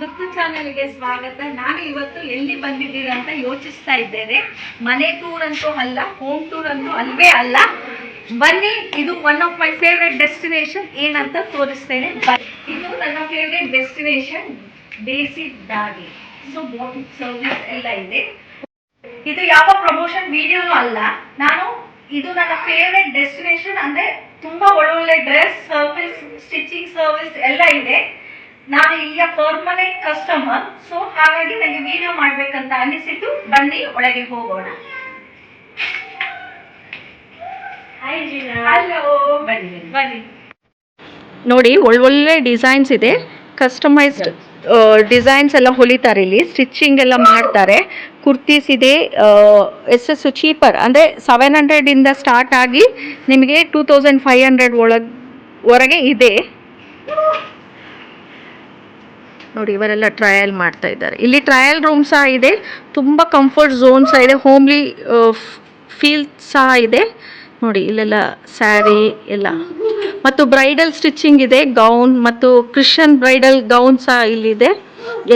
ಗುತ್ತು ಚಾನೆಲ್ಗೆ ಸ್ವಾಗತ. ನಾನು ಇವತ್ತು ಎಲ್ಲಿ ಬಂದಿದ್ದೀರಾ ಅಂತ ಯೋಚಿಸ್ತಾ ಇದ್ದೇನೆ. ಮನೆ ಟೂರ್ ಅಂತೂ ಅಲ್ಲ, ಹೋಮ್ ಟೂರ್ ಅಂತೂ ಅಲ್ವೇ ಅಲ್ಲ. ಬನ್ನಿ, ಇದು one of my favourite destination. ಏನಂತ ತೋರಿಸ್ತೇನೆ. ಇದು ನನ್ನ ಫೇವ್ರೆಟ್ ಡೆಸ್ಟಿನೇಷನ್, ದೇಸಿ ದಾಗಿ. ಸೊ ಬೋಟಿಂಗ್ ಸರ್ವಿಸ್ ಎಲ್ಲ ಇದೆ. ಇದು ಯಾವ ಪ್ರಮೋಷನ್ ವಿಡಿಯೋನು ಅಲ್ಲ. ಇದು ನನ್ನ ಫೇವ್ರೆಟ್ ಡೆಸ್ಟಿನೇಷನ್. ಅಂದ್ರೆ ತುಂಬಾ ಒಳ್ಳೊಳ್ಳೆ ಡ್ರೆಸ್ ಸರ್ವಿಸ್, ಸ್ಟಿಚಿಂಗ್ ಸರ್ವಿಸ್ ಎಲ್ಲ ಇದೆ. ನಾನು ಇಲ್ಲಿಯ ಪರ್ಮನೆಂಟ್ ಕಸ್ಟಮರ್. ಸೊ ಹಾಗಾಗಿ ನನಗೆ ವಿಡಿಯೋ ಮಾಡ್ಬೇಕಂತ ಅನಿಸಿತು. ಬನ್ನಿ ಒಳಗೆ ಹೋಗೋಣ. ಹಲೋ, ಬನ್ನಿ. ನೋಡಿ, ಒಳ್ಳೊಳ್ಳೆ ಡಿಸೈನ್ಸ್ ಇದೆ. ಕಸ್ಟಮೈಸ್ಡ್ ಡಿಸೈನ್ಸ್ ಎಲ್ಲ ಹೊಲಿತಾರೆ ಇಲ್ಲಿ, ಸ್ಟಿಚಿಂಗ್ ಎಲ್ಲ ಮಾಡ್ತಾರೆ. ಕುರ್ತೀಸ್ ಇದೆ. ಎಸ್ ಚೀಪರ್ ಅಂದರೆ 700 ಸ್ಟಾರ್ಟ್ ಆಗಿ ನಿಮಗೆ 2500 ವರೆಗೆ ಇದೆ. ನೋಡಿ, ಇವರೆಲ್ಲ ಟ್ರಯಲ್ ಮಾಡ್ತಾ ಇದ್ದಾರೆ. ಇಲ್ಲಿ ಟ್ರಯಲ್ ರೂಮ್ ಸಹ ಇದೆ. ತುಂಬ ಕಂಫರ್ಟ್ ಝೋನ್ ಸಹ ಇದೆ. ಹೋಮ್ಲಿ ಫೀಲ್ ಸಹ ಇದೆ. ನೋಡಿ, ಇಲ್ಲೆಲ್ಲ ಸ್ಯಾರಿ ಎಲ್ಲ ಮತ್ತು ಬ್ರೈಡಲ್ ಸ್ಟಿಚಿಂಗ್ ಇದೆ. ಗೌನ್ ಮತ್ತು ಕ್ರಿಶ್ಚಿಯನ್ ಬ್ರೈಡಲ್ ಗೌನ್ ಸಹ ಇಲ್ಲಿದೆ.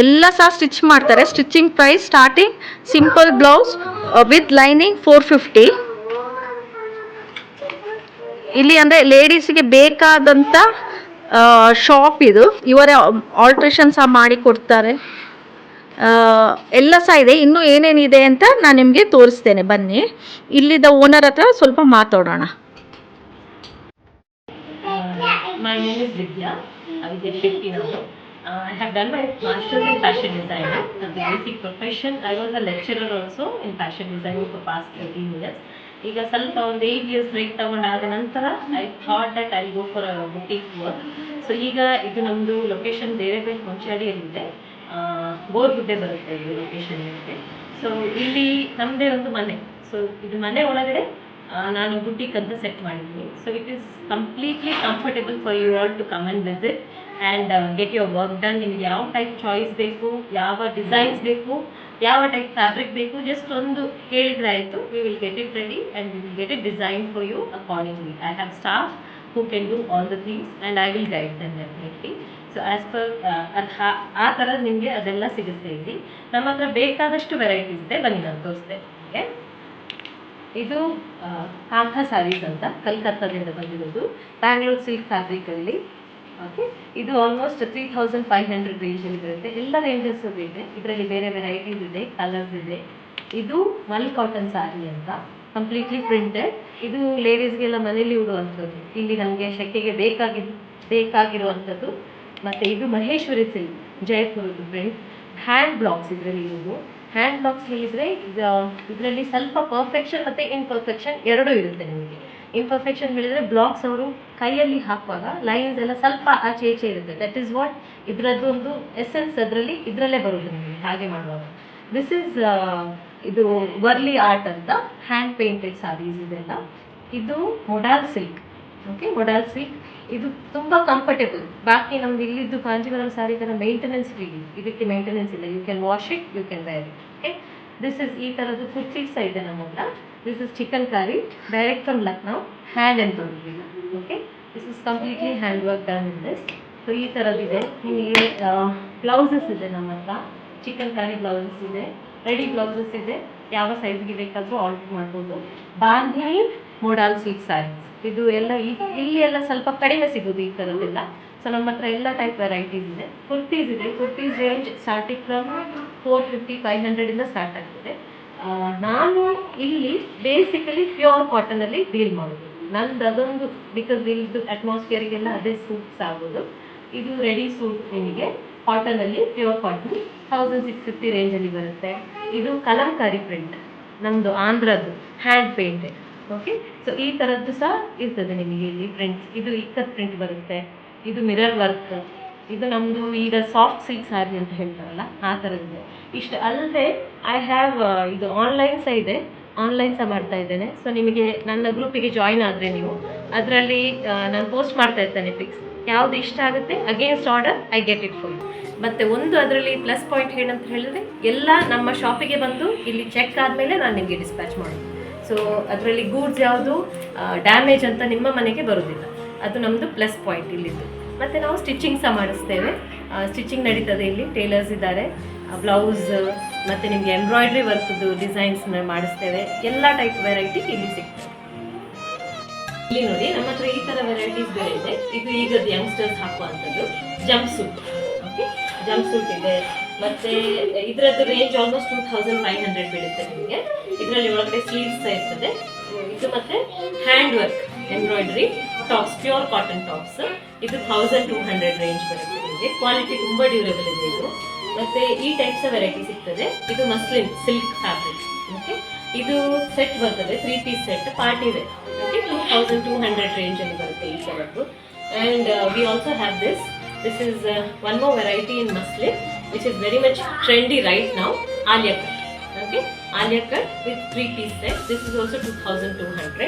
ಎಲ್ಲ ಸಹ ಸ್ಟಿಚ್ ಮಾಡ್ತಾರೆ. Stitching price starting simple blouse with lining 450. ಇಲ್ಲಿ ಅಂದರೆ ಲೇಡೀಸಿಗೆ ಬೇಕಾದಂಥ ಶಾಪ್ ಇದು. ಇವರೇ ಆಲ್ಟ್ರೇಷನ್ ಸಹ ಮಾಡಿ ಕೊಡ್ತಾರೆ. ಎಲ್ಲ ಸಹ ಇದೆ. ಇನ್ನೂ ಏನೇನಿದೆ ಅಂತ ನಾನು ನಿಮಗೆ ತೋರಿಸ್ತೇನೆ. ಬನ್ನಿ, ಇಲ್ಲಿದ್ದ ಓನರ್ ಹತ್ರ ಸ್ವಲ್ಪ ಮಾತಾಡೋಣ. My name is Vidya. I was 50 now. I have done my master's in fashion design. The basic profession, I was a lecturer also in fashion designing for past 13 years. ಈಗ ಸ್ವಲ್ಪ ಒಂದು 8 years ಬ್ರೇಕ್ ತಗೊಂಡಾದ ನಂತರ I thought that I go for a boutique work. So ಈಗ ಇದು ನಮ್ಮದು location ಬೇರೆ ಮುಂಚಾಡಿಯಲ್ಲಿದೆ. ಬೋರ್ಗುಡ್ಡೆ ಬರುತ್ತೆ ಇದು ಲೊಕೇಶನ್ ನಿಮಗೆ. ಸೊ ಇಲ್ಲಿ ನಮ್ಮದೇ ಒಂದು ಮನೆ. ಸೊ ಇದು ಮನೆ ಒಳಗಡೆ ನಾನು ಬುಟೀಕ್ ಅಂತ ಸೆಟ್ ಮಾಡಿದ್ದೀನಿ. So it is completely comfortable for you all to come and visit and get your work done. ನಿಮಗೆ ಯಾವ ಟೈಪ್ ಚಾಯ್ಸ್ ಬೇಕು, ಯಾವ ಡಿಸೈನ್ಸ್ ಬೇಕು, ಯಾವ ಟೈಪ್ ಫ್ಯಾಬ್ರಿಕ್ ಬೇಕು, ಜಸ್ಟ್ ಒಂದು ಹೇಳಿದ್ರೆ ಆಯಿತು. We will get it ready and we will get it design for you accordingly. I have staff who can do all the things and I will guide them definitely. So as per ಆ ಥರ ನಿಮಗೆ ಅದೆಲ್ಲ ಸಿಗುತ್ತೆ ಇಲ್ಲಿ. ನಮ್ಮ ಹತ್ರ ಬೇಕಾದಷ್ಟು varieties ಇದೆ. ಬನ್ನಿ, ನಾನು ತೋರಿಸ್ದೆ ನಿಮಗೆ. ಇದು ಕಾಂತಾ ಸ್ಯಾರೀಸ್ ಅಂತ ಕಲ್ಕತ್ತಾದಿಂದ ಬಂದಿರೋದು, ಬ್ಯಾಂಗ್ಳೂರ್ ಸಿಲ್ಕ್ ಫ್ಯಾಬ್ರಿಕಲ್ಲಿ. ಓಕೆ, ಇದು ಆಲ್ಮೋಸ್ಟ್ 3500 ರೇಂಜಲ್ಲಿ ಬರುತ್ತೆ. ಎಲ್ಲ ರೇಂಜಸ್ ಇದೆ. ಇದರಲ್ಲಿ ಬೇರೆ ವೆರೈಟೀಸ್ ಇದೆ, ಕಲರ್ಸ್ ಇದೆ. ಇದು ಮಲ್ ಕಾಟನ್ ಸ್ಯಾರಿ ಅಂತ, ಕಂಪ್ಲೀಟ್ಲಿ ಪ್ರಿಂಟೆಡ್. ಇದು ಲೇಡೀಸ್ಗೆಲ್ಲ ಮನೇಲಿ ಉಡುವಂಥದ್ದು. ಇಲ್ಲಿ ನಮಗೆ ಶೆಕೆಗೆ ಬೇಕಾಗಿರುವಂಥದ್ದು. ಮತ್ತು ಇದು ಮಹೇಶ್ವರಿ ಸಿಲ್ಕ್, ಜೈಪುರದ್ದು ಪ್ರಿಂಟ್. ಹ್ಯಾಂಡ್ ಬ್ಲಾಕ್ಸ್ ಇದರಲ್ಲಿ ಇರೋದು. ಹ್ಯಾಂಡ್ ಬ್ಲಾಕ್ಸ್ ಹೇಳಿದರೆ ಇದರಲ್ಲಿ ಸ್ವಲ್ಪ ಪರ್ಫೆಕ್ಷನ್ ಮತ್ತು ಇನ್ಪರ್ಫೆಕ್ಷನ್ ಎರಡೂ ಇರುತ್ತೆ ನಿಮಗೆ. ಇನ್ಪರ್ಫೆಕ್ಷನ್ ಹೇಳಿದರೆ ಬ್ಲಾಕ್ಸ್ ಅವರು ಕೈಯಲ್ಲಿ ಹಾಕುವಾಗ ಲೈನ್ಸ್ ಎಲ್ಲ ಸ್ವಲ್ಪ ಆಚೆ ಈಚೆ ಇರುತ್ತೆ. ದಟ್ ಈಸ್ ವಾಟ್ ಇದರದ್ದು ಒಂದು ಎಸೆನ್ಸ್ ಇದರಲ್ಲೇ ಬರೋದು ನಿಮಗೆ ಹಾಗೆ ಮಾಡುವಾಗ. ದಿಸ್ ಈಸ್ ಇದು ವರ್ಲಿ ಆರ್ಟ್ ಅಂತ, ಹ್ಯಾಂಡ್ ಪೇಂಟೆಡ್ ಸ್ಯಾರೀಸ್ ಇದೆಲ್ಲ. ಇದು modal silk. Okay, modal silk ಇದು ತುಂಬ ಕಂಫರ್ಟೇಬಲ್. ಬಾಕಿ ನಮ್ದು ಇಲ್ಲಿದ್ದು ಕಾಂಜೀವರಂ ಸ್ಯಾರಿ ಥರ ಮೇಂಟೆನೆನ್ಸ್ ಫ್ರೀ. ಇದಕ್ಕೆ ಮೇಂಟೆನೆನ್ಸ್ ಇಲ್ಲ. You can wash it, you can wear it. Okay, this is ಈ ಥರದ್ದು ಕುರ್ತೀಸ್ ಇದೆ ನಮ್ಮ ಹತ್ರ. This is chikankari, direct from Lucknow, hand embroidery. Okay, this is completely hand work done in this. So ಈ ಥರದ್ದಿದೆ. ನಿಮಗೆ ಬ್ಲೌಸಸ್ ಇದೆ ನಮ್ಮ ಹತ್ರ. ಚಿಕನ್ ಕಾರಿ ಬ್ಲೌಸಸ್ ಇದೆ, ರೆಡಿ ಬ್ಲೌಸಸ್ ಇದೆ. ಯಾವ ಸೈಜ್ಗೆ ಬೇಕಾದರೂ ಆರ್ಡರ್ ಮಾಡ್ಬೋದು. ಬಾಂಧಿ ಮೊಡಾಲ್ ಸಿಲ್ಕ್ ಸ್ಯಾರೀಸ್ ಇದು ಎಲ್ಲ ಇಲ್ಲಿ ಎಲ್ಲ ಸ್ವಲ್ಪ ಕಡಿಮೆ ಸಿಗೋದು ಈ ಥರದ್ದೆಲ್ಲ. ಸೊ ನಮ್ಮ ಹತ್ರ ಎಲ್ಲ ಟೈಪ್ ವೆರೈಟೀಸ್ ಇದೆ. ಕುರ್ತೀಸ್ ಇದೆ. Kurtis range starting from 450-500 start ಆಗ್ತದೆ. ನಾನು ಇಲ್ಲಿ ಬೇಸಿಕಲಿ ಪ್ಯೂರ್ ಕಾಟನಲ್ಲಿ ಡೀಲ್ ಮಾಡೋದು. ನಂದು ಅದೊಂದು ಬಿಕಾಸ್ ಇಲ್ಲಿದ್ದು ಅಟ್ಮಾಸ್ಫಿಯರಿಗೆಲ್ಲ ಅದೇ ಸೂಟ್ಸ್ ಆಗೋದು. ಇದು ರೆಡಿ ಸೂಟ್ ನಿಮಗೆ ಕಾಟನಲ್ಲಿ, ಪ್ಯೂರ್ ಕಾಟನ್ 1650 ರೇಂಜಲ್ಲಿ ಬರುತ್ತೆ. ಇದು ಕಲಂಕಾರಿ ಪ್ರಿಂಟ್, ನಮ್ಮದು ಆಂಧ್ರದ್ದು ಹ್ಯಾಂಡ್ ಪೇಂಟೆಡ್. ಓಕೆ, ಸೊ ಈ ಥರದ್ದು ಸಹ ಇರ್ತದೆ ನಿಮಗೆ ಇಲ್ಲಿ ಪ್ರಿಂಟ್ಸ್. ಇದು ಇಕ್ಕತ್ ಪ್ರಿಂಟ್ ಬರುತ್ತೆ. ಇದು ಮಿರರ್ ವರ್ಕ್. ಇದು ನಮ್ಮದು ಈಗ ಸಾಫ್ಟ್ ಸಿಲ್ಕ್ ಸ್ಯಾರಿ ಅಂತ ಹೇಳ್ತಾರಲ್ಲ ಆ ಥರದ್ದಿದೆ. ಇಷ್ಟು ಅಲ್ಲದೆ ಐ ಹ್ಯಾವ್ ಇದು ಆನ್ಲೈನ್ ಸಹ ಇದೆ. ಆನ್ಲೈನ್ ಸಹ ಮಾಡ್ತಾ ಇದ್ದೇನೆ. ಸೊ ನಿಮಗೆ ನನ್ನ ಗ್ರೂಪಿಗೆ ಜಾಯಿನ್ ಆದರೆ ನೀವು ಅದರಲ್ಲಿ ನಾನು ಪೋಸ್ಟ್ ಮಾಡ್ತಾ ಇರ್ತೇನೆ ಪಿಕ್ಸ್. ಯಾವುದು ಇಷ್ಟ ಆಗುತ್ತೆ against order I get it for you. ಮತ್ತು ಒಂದು ಅದರಲ್ಲಿ ಪ್ಲಸ್ ಪಾಯಿಂಟ್ ಏನಂತ ಹೇಳಿದ್ರೆ, ಎಲ್ಲ ನಮ್ಮ ಶಾಪಿಗೆ ಬಂದು ಇಲ್ಲಿ ಚೆಕ್ ಆದಮೇಲೆ ನಾನು ನಿಮಗೆ ಡಿಸ್ಪ್ಯಾಚ್ ಮಾಡೋದು. ಸೊ ಅದರಲ್ಲಿ ಗೂಡ್ಸ್ ಯಾವುದು ಡ್ಯಾಮೇಜ್ ಅಂತ ನಿಮ್ಮ ಮನೆಗೆ ಬರೋದಿಲ್ಲ. ಅದು ನಮ್ಮದು ಪ್ಲಸ್ ಪಾಯಿಂಟ್ ಇಲ್ಲಿದ್ದು. ಮತ್ತು ನಾವು ಸ್ಟಿಚಿಂಗ್ ಸಹ ಮಾಡಿಸ್ತೇವೆ. ಸ್ಟಿಚಿಂಗ್ ನಡೀತದೆ ಇಲ್ಲಿ, ಟೇಲರ್ಸ್ ಇದ್ದಾರೆ, ಬ್ಲೌಸ್ ಮತ್ತು ನಿಮಗೆ ಎಂಬ್ರಾಯ್ಡ್ರಿ ವರ್ಕ್ದು ಡಿಸೈನ್ಸ್ನ ಮಾಡಿಸ್ತೇವೆ. ಎಲ್ಲ ಟೈಪ್ ವೆರೈಟಿ ಇಲ್ಲಿ ಸಿಗ್ತದೆ. ಇಲ್ಲಿ ನೋಡಿ ನಮ್ಮ ಹತ್ರ ಈ ಥರ ವೆರೈಟೀಸ್ ಬೇರೆ ಇದೆ. ಇದು ಈಗದ್ದು ಯಂಗ್ಸ್ಟರ್ಸ್ ಹಾಕುವಂಥದ್ದು jumpsuit. Okay, jumpsuit ಇದೆ. ಮತ್ತು ಇದರದ್ದು ರೇಂಜ್ ಆಲ್ಮೋಸ್ಟ್ 2500 ಬೀಳುತ್ತೆ ನಿಮಗೆ. ಇದರಲ್ಲಿ ಒಳಗಡೆ ಸ್ಲೀವ್ಸ್ ಇರ್ತದೆ. ಇದು ಮತ್ತೆ hand work embroidery tops, pure cotton tops. ಇದು 1200 ರೇಂಜ್ ಬರುತ್ತೆ ನಿಮಗೆ. ಕ್ವಾಲಿಟಿ ತುಂಬ ಡ್ಯೂರೇಬಲ್ ಇದೆ ಇದು. ಮತ್ತು ಈ ಟೈಪ್ಸ್ ವೆರೈಟಿ ಸಿಗ್ತದೆ. ಇದು ಮಸ್ಲಿನ್ ಸಿಲ್ಕ್ ಫ್ಯಾಬ್ರಿಕ್. ಓಕೆ, ಇದು ಸೆಟ್ ಬರ್ತದೆ, 3 piece set, party wear. Okay, 2200 ರೇಂಜಲ್ಲಿ ಬರುತ್ತೆ ಈ ಥರದ್ದು. And we also have this is one more variety in muslin which is very much trendy right now, Alia cut. Okay, Alia cut with 3 piece set. This is also 2200,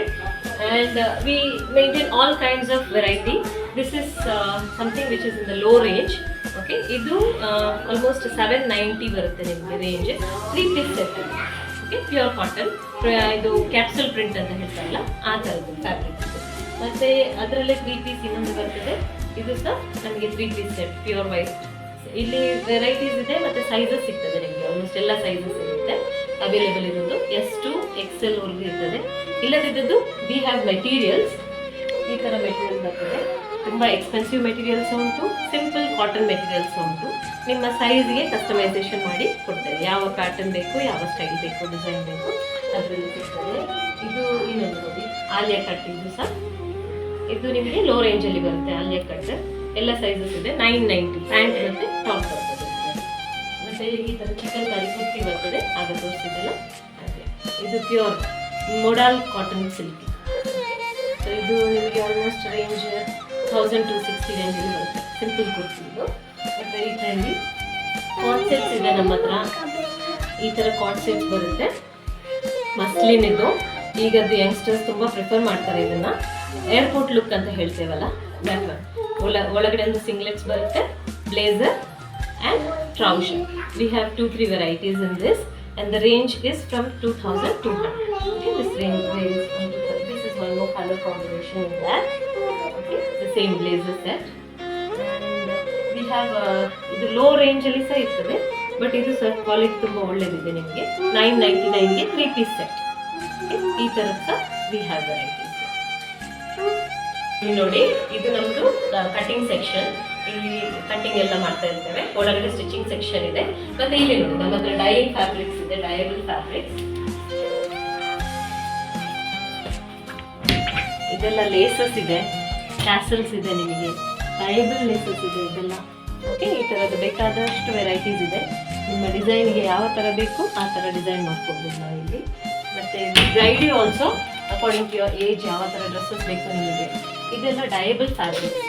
and we maintain all kinds of variety. This is something which is in the low range. Okay, idu almost 790 barutte nimge range, 3 piece set. Okay, pure cotton. Idu capsule print anta ಹೇಳ್ತಾರಲ್ಲ ಆ ತರದ್ದು fabric. ಮತ್ತೆ ಅದರಲ್ಲೇ 3 piece ಇನ್ನೊಂದು ಬರ್ತದೆ. ಇದು ಸಹ ನಮಗೆ 3 ಪೀಸ್ ಸೆಟ್ ಪ್ಯೂರ್ ವೈಟ್. ಇಲ್ಲಿ ವೆರೈಟೀಸ್ ಇದೆ ಮತ್ತು ಸೈಜಸ್ ಸಿಗ್ತದೆ ನಿಮಗೆ. ಆಲ್ಮೋಸ್ಟ್ ಎಲ್ಲ ಸೈಜಸ್ ಇರುತ್ತೆ ಅವೈಲೇಬಲ್ ಇರೋದು. S to XL ವರೆಗೂ ಇರ್ತದೆ. ಇಲ್ಲದಿದ್ದು ವಿ ಹ್ಯಾವ್ ಮೆಟೀರಿಯಲ್ಸ್. ಈ ಥರ ಮೆಟೀರಿಯಲ್ ಬರ್ತದೆ. ತುಂಬ ಎಕ್ಸ್ಪೆನ್ಸಿವ್ ಮೆಟೀರಿಯಲ್ಸ್ ಉಂಟು, ಸಿಂಪಲ್ ಕಾಟನ್ ಮೆಟೀರಿಯಲ್ಸ್ ಉಂಟು. ನಿಮ್ಮ ಸೈಜ್ಗೆ ಕಸ್ಟಮೈಸೇಷನ್ ಮಾಡಿ ಕೊಡ್ತೇವೆ. ಯಾವ ಪ್ಯಾಟರ್ನ್ ಬೇಕು, ಯಾವ ಸ್ಟೈಲ್ ಬೇಕು, ಡಿಸೈನ್ ಬೇಕು ಅದರಲ್ಲಿ ಸಿಗ್ತದೆ. ಇದು ಇನ್ನೊಂದು ನೋಡಿ ಆಲಿಯಾ ಕಟ್. ಇದು ಸಹ ಇದು ನಿಮಗೆ ಲೋ ರೇಂಜಲ್ಲಿ ಬರುತ್ತೆ ಆಲಿಯಾ ಕಟ್. ಎಲ್ಲ ಸೈಜಸ್ ಇದೆ. 990 ಪ್ಯಾಂಟ್ ಮತ್ತು ಟಾಪ್ ಬರ್ತದೆ. ಮತ್ತು ಈ ಥರ ಚಿಕನ್ ಕಾರಿ ಕುರ್ತಿ ಬರ್ತದೆ, ಆಗ ತೋರಿಸಿದ್ದೆಲ್ಲ ಹಾಗೆ. ಇದು pure modal cotton silk. So ಇದು ನಿಮಗೆ ಆಲ್ಮೋಸ್ಟ್ ರೇಂಜ್ 1260 ರೇಂಜಲ್ಲಿ ಬರುತ್ತೆ. ಸಿಂಪಲ್ ಕುರ್ತಿ ಇದು. ಮತ್ತು ಈ ಟ್ರೆಂಡಿ ಕಾಟ್ ಸೆಟ್ಸ್ ಇದೆ ನಮ್ಮ ಹತ್ರ. ಈ ಥರ ಕಾಟ್ ಸೆಟ್ಸ್ ಬರುತ್ತೆ. ಮಸ್ಲಿನ್ ಇದು. ಈಗದ್ದು ಯಂಗ್ಸ್ಟರ್ಸ್ ತುಂಬ ಪ್ರಿಫರ್ ಮಾಡ್ತಾರೆ ಇದನ್ನು. ಏರ್ಪೋರ್ಟ್ ಲುಕ್ ಅಂತ ಹೇಳ್ತೇವಲ್ಲ, ಒಳಗಡೆ ಒಂದು ಸಿಂಗ್ಲೆಟ್ಸ್ ಬರುತ್ತೆ, blazer and trouser. We have 2-3 varieties in this and the range is from 2200. Okay, this range is from 2200. This is one more color combination in that. Okay, the same blazer set. And we have ಇದು low ರೇಂಜಲ್ಲಿ ಸಹ ಇರ್ತದೆ, but ಇದು ಸಹ quality ತುಂಬ ಒಳ್ಳೆಯದಿದೆ ನಿಮಗೆ. 999ಗೆ 3 piece set. ಈ ಥರದ ಸಹ ವಿ ಹ್ಯಾವ್ ವೆರೈಟೀಸ್. ಇಲ್ಲಿ ನೋಡಿ, ಇದು ನಮ್ಮದು ಕಟಿಂಗ್ ಸೆಕ್ಷನ್. ಇಲ್ಲಿ ಕಟಿಂಗ್ ಎಲ್ಲ ಮಾಡ್ತಾ ಇರ್ತೇವೆ. ಒಳಗಡೆ ಸ್ಟಿಚಿಂಗ್ ಸೆಕ್ಷನ್ ಇದೆ. ಮತ್ತೆ ಇಲ್ಲಿ ನೋಡಿ ನಮ್ಮ ಹತ್ರ ಡೈಯಿಂಗ್ ಫ್ಯಾಬ್ರಿಕ್ಸ್ ಇದೆ, ಡಯಬಲ್ ಫ್ಯಾಬ್ರಿಕ್ಸ್. ಇದೆಲ್ಲ ಲೇಸಸ್ ಇದೆ, ಟ್ಯಾಸಲ್ಸ್ ಇದೆ, ನಿಮಗೆ ಡಯಬಲ್ ಲೇಸಸ್ ಇದೆ ಇದೆಲ್ಲ. ಓಕೆ, ಈ ಥರದ್ದು ಬೇಕಾದಷ್ಟು ವೆರೈಟೀಸ್ ಇದೆ. ನಿಮ್ಮ ಡಿಸೈನ್ಗೆ ಯಾವ ಥರ ಬೇಕು ಆ ಥರ ಡಿಸೈನ್ ಮಾಡ್ಕೊಡ್ಬೋದು ನಾವು ಇಲ್ಲಿ. ಮತ್ತು ಗೈಡಿ also according to your age ಯಾವ ಥರ ಡ್ರೆಸ್ಸಸ್ ಬೇಕು ನಿಮಗೆ. ಇದೆಲ್ಲ ಡಯಬಲ್ ಫ್ಯಾಬ್ರಿಕ್ಸ್.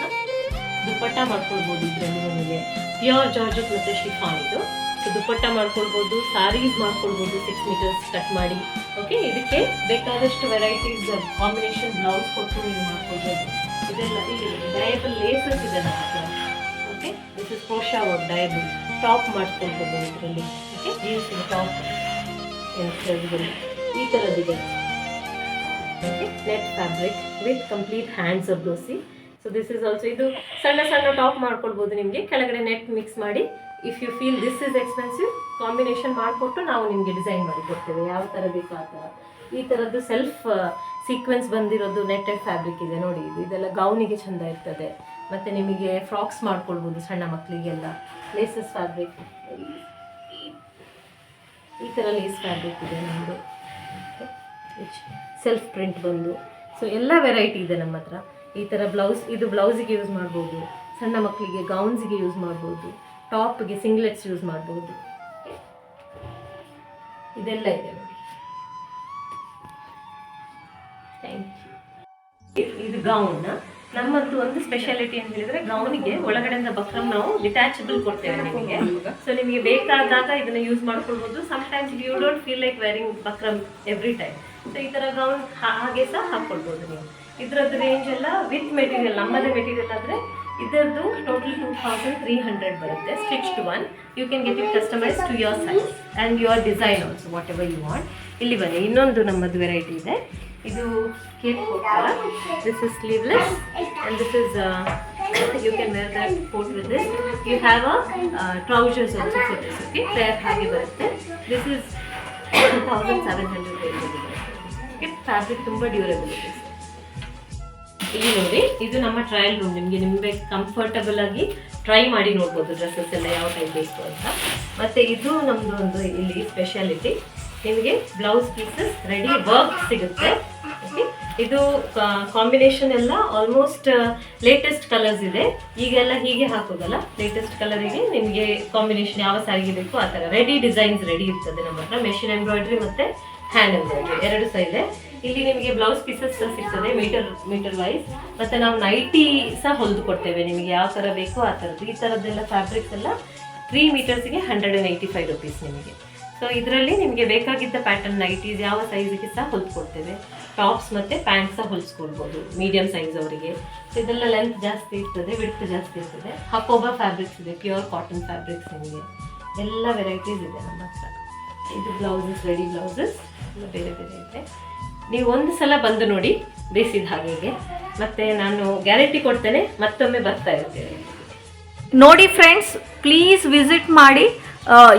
ದುಪ್ಪಟ್ಟ ಮಾಡ್ಕೊಳ್ಬೋದು ಇದರಲ್ಲಿ ನಿಮಗೆ. ಪ್ಯೂರ್ ಜಾರ್ಜೆಟ್ ಮತ್ತು ಶಿಫಾನ್ ಇದು. ಸೊ ದುಪ್ಪಟ್ಟ ಮಾಡ್ಕೊಳ್ಬೋದು, ಸಾರೀಸ್ ಮಾಡ್ಕೊಳ್ಬೋದು 6 ಮೀಟರ್ಸ್ ಕಟ್ ಮಾಡಿ. ಓಕೆ, ಇದಕ್ಕೆ ಬೇಕಾದಷ್ಟು ವೆರೈಟೀಸ್ ಕಾಂಬಿನೇಷನ್ ಬ್ಲೌಸ್ ಕೊಟ್ಟು ನೀವು ಮಾಡ್ಕೊಳ್ಬೋದು. ಇದೆಲ್ಲ ಇಲ್ಲಿ ಡಯಬಲ್ ಲೇಸಸ್ ಇದೆ ನಮ್ಮ ಹತ್ರ. Okay, this is crochet work ಡಯಬಲ್. ಟಾಪ್ ಮಾಡ್ಕೊಳ್ಬೋದು ಇದರಲ್ಲಿ. ಓಕೆ, ಜೀನ್ಸ್ ಟಾಪ್ ಈ ಥರದ್ದಿದೆ. Okay, net fabric with complete hands of ದೋಸಿ. ಸೊ ದಿಸ್ ಇಸ್ ಆಲ್ಸೋ, ಇದು ಸಣ್ಣ ಸಣ್ಣ ಟಾಪ್ ಮಾಡ್ಕೊಳ್ಬೋದು ನಿಮಗೆ. ಕೆಳಗಡೆ ನೆಟ್ ಮಿಕ್ಸ್ ಮಾಡಿ, if you feel this is expensive, combination ಮಾಡಿಕೊಟ್ಟು ನಾವು ನಿಮಗೆ ಡಿಸೈನ್ ಮಾಡಿ ಕೊಡ್ತೇವೆ ಯಾವ ಥರ ಬೇಕು ಆ ಥರ. ಈ ಥರದ್ದು ಸೆಲ್ಫ್ ಸೀಕ್ವೆನ್ಸ್ ಬಂದಿರೋದು ನೆಟ್ಟೆಡ್ ಫ್ಯಾಬ್ರಿಕ್ ಇದೆ ನೋಡಿ. ಇದೆಲ್ಲ ಗೌನಿಗೆ ಚೆಂದ ಇರ್ತದೆ. ಮತ್ತು ನಿಮಗೆ ಫ್ರಾಕ್ಸ್ ಮಾಡ್ಕೊಳ್ಬೋದು ಸಣ್ಣ ಮಕ್ಕಳಿಗೆಲ್ಲ. ಲೇಸಸ್ ಫ್ಯಾಬ್ರಿಕ್, ಈ ಥರ ಲೇಸ್ ಫ್ಯಾಬ್ರಿಕ್ ಇದೆ ನಮ್ಮದು. ಸೆಲ್ಫ್ ಪ್ರಿಂಟ್ ಬಂದು. ಸೊ ಎಲ್ಲ ವೆರೈಟಿ ಇದೆ ನಮ್ಮ ಹತ್ರ. ಈ ಥರ ಬ್ಲೌಸ್, ಇದು ಬ್ಲೌಸಿಗೆ ಯೂಸ್ ಮಾಡ್ಬೋದು, ಸಣ್ಣ ಮಕ್ಕಳಿಗೆ ಗೌನ್ಸಿಗೆ ಯೂಸ್ ಮಾಡ್ಬೋದು, ಟಾಪ್ಗೆ ಸಿಂಗ್ಲೆಟ್ಸ್ ಯೂಸ್ ಮಾಡ್ಬೋದು. ಇದೆಲ್ಲ ಇದೆ ನೋಡಿ. Thank you. ಇದು ಗೌನ್. ನಮ್ಮದು ಒಂದು ಸ್ಪೆಷಾಲಿಟಿ ಅಂತ ಹೇಳಿದ್ರೆ, ಗೌನಿಗೆ ಒಳಗಡೆಯಿಂದ ಬಕ್ರಮ್ ನಾವು ಡಿಟ್ಯಾಚಬಲ್ ಕೊಡ್ತೇವೆ ನಿಮಗೆ. ಸೊ ನಿಮಗೆ ಬೇಕಾದಾಗ ಇದನ್ನು ಯೂಸ್ ಮಾಡ್ಕೊಳ್ಬೋದು. Sometimes you don't feel like wearing buckram every time. So ಈ ಥರ ಗೌನ್ ಹಾಗೆ ಸಹ ಹಾಕ್ಕೊಳ್ಬೋದು ನೀವು. ಇದರದ್ದು ರೇಂಜ್ ಎಲ್ಲ ವಿತ್ ಮೆಟೀರಿಯಲ್, ನಮ್ಮದೇ ಮೆಟೀರಿಯಲ್ ಆದರೆ ಇದರದ್ದು ಟೋಟಲ್ 2300 ಬರುತ್ತೆ. Stitched one. You can get it customise to your size and your design also, whatever you want. ಇಲ್ಲಿ ಬನ್ನಿ, ಇನ್ನೊಂದು ನಮ್ಮದು ವೆರೈಟಿ ಇದೆ. ಇದು ಕೇಪ್ ಕೊಡ್ತಾರ. This is sleeveless and this is You can wear that coat with this. You have a trousers also for this. Okay, flare ಹಾಗೆ ಬರುತ್ತೆ. This is 1700 range. Okay, fabric ತುಂಬಾ ಡ್ಯೂರಬಲ್ ಇದೆ. ಇಲ್ಲಿ ನೋಡಿ, ಇದು ನಮ್ಮ ಟ್ರಯಲ್ ರೂಮ್. ನಿಮಗೆ ಕಂಫರ್ಟಬಲ್ ಆಗಿ ಟ್ರೈ ಮಾಡಿ ನೋಡ್ಬೋದು ಡ್ರೆಸ್ಸಸ್ ಎಲ್ಲ ಯಾವ ಟೈಪ್ ಬೇಕು ಅಂತ. ಮತ್ತೆ ಇದು ನಮ್ದು ಒಂದು ಇಲ್ಲಿ ಸ್ಪೆಷಾಲಿಟಿ, ನಿಮಗೆ ಬ್ಲೌಸ್ ಪೀಸಸ್ ರೆಡಿ ವರ್ಕ್ ಸಿಗುತ್ತೆ. ಓಕೆ, ಇದು ಕಾಂಬಿನೇಷನ್ ಎಲ್ಲ ಆಲ್ಮೋಸ್ಟ್ ಲೇಟೆಸ್ಟ್ ಕಲರ್ಸ್ ಇದೆ. ಈಗೆಲ್ಲ ಹೀಗೆ ಹಾಕೋದಲ್ಲ, ಲೇಟೆಸ್ಟ್ ಕಲರಿಗೆ ನಿಮಗೆ ಕಾಂಬಿನೇಷನ್ ಯಾವ ಸಾರಿಗೆ ಬೇಕು ಆ ಥರ ರೆಡಿ ಡಿಸೈನ್ಸ್ ರೆಡಿ ಇರ್ತದೆ ನಮ್ಮ ಹತ್ರ. ಮೆಷಿನ್ ಎಂಬ್ರಾಯ್ಡ್ರಿ ಮತ್ತು ಹ್ಯಾಂಡ್ ಎಂಬ್ರಾಯ್ಡ್ರಿ ಎರಡು ಸಹ ಇದೆ. ಇಲ್ಲಿ ನಿಮಗೆ ಬ್ಲೌಸ್ ಪೀಸಸ್ ಸಿಗ್ತದೆ ಮೀಟರ್ ವೈಸ್. ಮತ್ತು ನಾವು ನೈಟಿ ಸಹ ಹೊಲಿದು ಕೊಡ್ತೇವೆ ನಿಮಗೆ ಯಾವ ಥರ ಬೇಕೋ ಆ ಥರದ್ದು. ಈ ಥರದ್ದೆಲ್ಲ ಫ್ಯಾಬ್ರಿಕ್ಸ್ ಎಲ್ಲ 3 ಮೀಟರ್ಸ್ಗೆ 185 ರುಪೀಸ್ ನಿಮಗೆ. ಸೊ ಇದರಲ್ಲಿ ನಿಮಗೆ ಬೇಕಾಗಿದ್ದ ಪ್ಯಾಟರ್ನ್ ನೈಟೀಸ್ ಯಾವ ಸೈಜಿಗೆ ಸಹ ಹೊಲಿಸ್ಕೊಡ್ತೇವೆ. ಟಾಪ್ಸ್ ಮತ್ತು ಪ್ಯಾಂಟ್ ಸಹ ಹೊಲಿಸ್ಕೊಡ್ಬೋದು ಮೀಡಿಯಮ್ ಸೈಜ್ ಅವರಿಗೆ. ಸೊ ಇದೆಲ್ಲ ಲೆಂತ್ ಜಾಸ್ತಿ ಇರ್ತದೆ, ವಿಡ್ತ್ ಜಾಸ್ತಿ ಇರ್ತದೆ. ಹಕೋಬಾ ಫ್ಯಾಬ್ರಿಕ್ಸ್ ಇದೆ, ಪ್ಯೂರ್ ಕಾಟನ್ ಫ್ಯಾಬ್ರಿಕ್ಸ್, ನಿಮಗೆ ಎಲ್ಲ ವೆರೈಟೀಸ್ ಇದೆ ನಮ್ಮ ಹತ್ರ. ಇದು ಬ್ಲೌಸಸ್, ರೆಡಿ ಬ್ಲೌಸಸ್ ಬೇರೆ ಬೇರೆ ಇದೆ. ನೀವು ಒಂದು ಸಲ ಬಂದು ನೋಡಿ ಬೇಸಿದ ಹಾಗೆ, ಮತ್ತು ನಾನು ಗ್ಯಾರಂಟಿ ಕೊಡ್ತೇನೆ ಮತ್ತೊಮ್ಮೆ ಬರ್ತಾ ಇರ್ತೇವೆ. ನೋಡಿ ಫ್ರೆಂಡ್ಸ್, ಪ್ಲೀಸ್ ವಿಸಿಟ್ ಮಾಡಿ.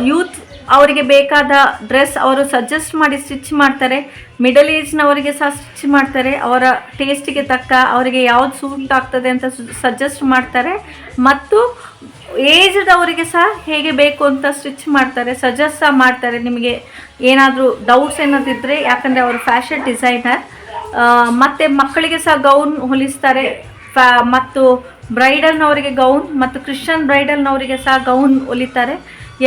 ಯೂತ್ ಅವರಿಗೆ ಬೇಕಾದ ಡ್ರೆಸ್ ಅವರು ಸಜೆಸ್ಟ್ ಮಾಡಿ ಸ್ಟಿಚ್ ಮಾಡ್ತಾರೆ. ಮಿಡಲ್ ಏಜ್ನವರಿಗೆ ಸಹ ಸ್ಟಿಚ್ ಮಾಡ್ತಾರೆ. ಅವರ ಟೇಸ್ಟಿಗೆ ತಕ್ಕ ಅವರಿಗೆ ಯಾವ್ದು ಸೂಟ್ ಆಗ್ತದೆ ಅಂತ ಸಜೆಸ್ಟ್ ಮಾಡ್ತಾರೆ. ಮತ್ತು ಏಜ್ಡ್ ಅವರಿಗೆ ಸಹ ಹೇಗೆ ಬೇಕು ಅಂತ ಸ್ಟಿಚ್ ಮಾಡ್ತಾರೆ, ಸಜೆಸ್ಟ್ ಸಹ ಮಾಡ್ತಾರೆ. ನಿಮಗೆ ಏನಾದರೂ ಡೌಟ್ಸ್ ಏನಾದಿದ್ದರೆ, ಯಾಕಂದರೆ ಅವರು ಫ್ಯಾಷನ್ ಡಿಸೈನರ್. ಮತ್ತು ಮಕ್ಕಳಿಗೆ ಸಹ ಗೌನ್ ಹೊಲಿಸ್ತಾರೆ. ಮತ್ತು ಬ್ರೈಡಲ್ನವರಿಗೆ ಗೌನ್ ಮತ್ತು ಕ್ರಿಶ್ಚಿಯನ್ ಬ್ರೈಡಲ್ನವರಿಗೆ ಸಹ ಗೌನ್ ಹೊಲಿತಾರೆ.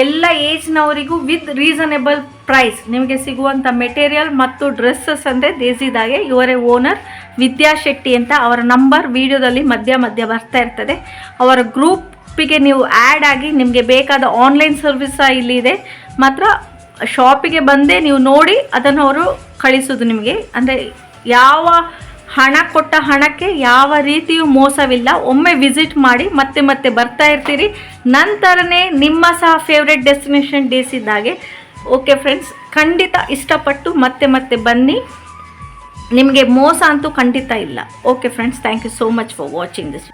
ಎಲ್ಲ ಏಜ್ನವರಿಗೂ ವಿತ್ ರೀಸನೇಬಲ್ ಪ್ರೈಸ್ ನಿಮಗೆ ಸಿಗುವಂಥ ಮೆಟೀರಿಯಲ್ ಮತ್ತು ಡ್ರೆಸ್ಸಸ್ ಅಂದರೆ ದೇಸಿದಾಗೆ. ಇವರೇ ಓನರ್ ವಿದ್ಯಾ ಶೆಟ್ಟಿ ಅಂತ. ಅವರ ನಂಬರ್ ವಿಡಿಯೋದಲ್ಲಿ ಮಧ್ಯ ಬರ್ತಾ ಇರ್ತದೆ. ಅವರ ಗ್ರೂಪಿಗೆ ನೀವು ಆ್ಯಡ್ ಆಗಿ ನಿಮಗೆ ಬೇಕಾದ ಆನ್ಲೈನ್ ಸರ್ವಿಸ್ ಸಹ ಇಲ್ಲಿದೆ. ಮಾತ್ರ ಶಾಪಿಗೆ ಬಂದೇ ನೀವು ನೋಡಿ ಅದನ್ನು ಅವರು ಕಳಿಸೋದು ನಿಮಗೆ. ಅಂದರೆ ಯಾವ ಹಣ ಕೊಟ್ಟ ಹಣಕ್ಕೆ ಯಾವ ರೀತಿಯೂ ಮೋಸವಿಲ್ಲ. ಒಮ್ಮೆ ವಿಸಿಟ್ ಮಾಡಿ ಮತ್ತೆ ಬರ್ತಾ ಇರ್ತೀರಿ. ನಂತರನೇ ನಿಮ್ಮ ಸಹ ಫೇವ್ರೆಟ್ ಡೆಸ್ಟಿನೇಷನ್ ಡೇಸ್ ಇದ್ದಾಗೆ. ಓಕೆ ಫ್ರೆಂಡ್ಸ್, ಖಂಡಿತ ಇಷ್ಟಪಟ್ಟು ಮತ್ತೆ ಬನ್ನಿ. ನಿಮಗೆ ಮೋಸ ಅಂತೂ ಖಂಡಿತ ಇಲ್ಲ. Okay friends, thank you so much for watching this.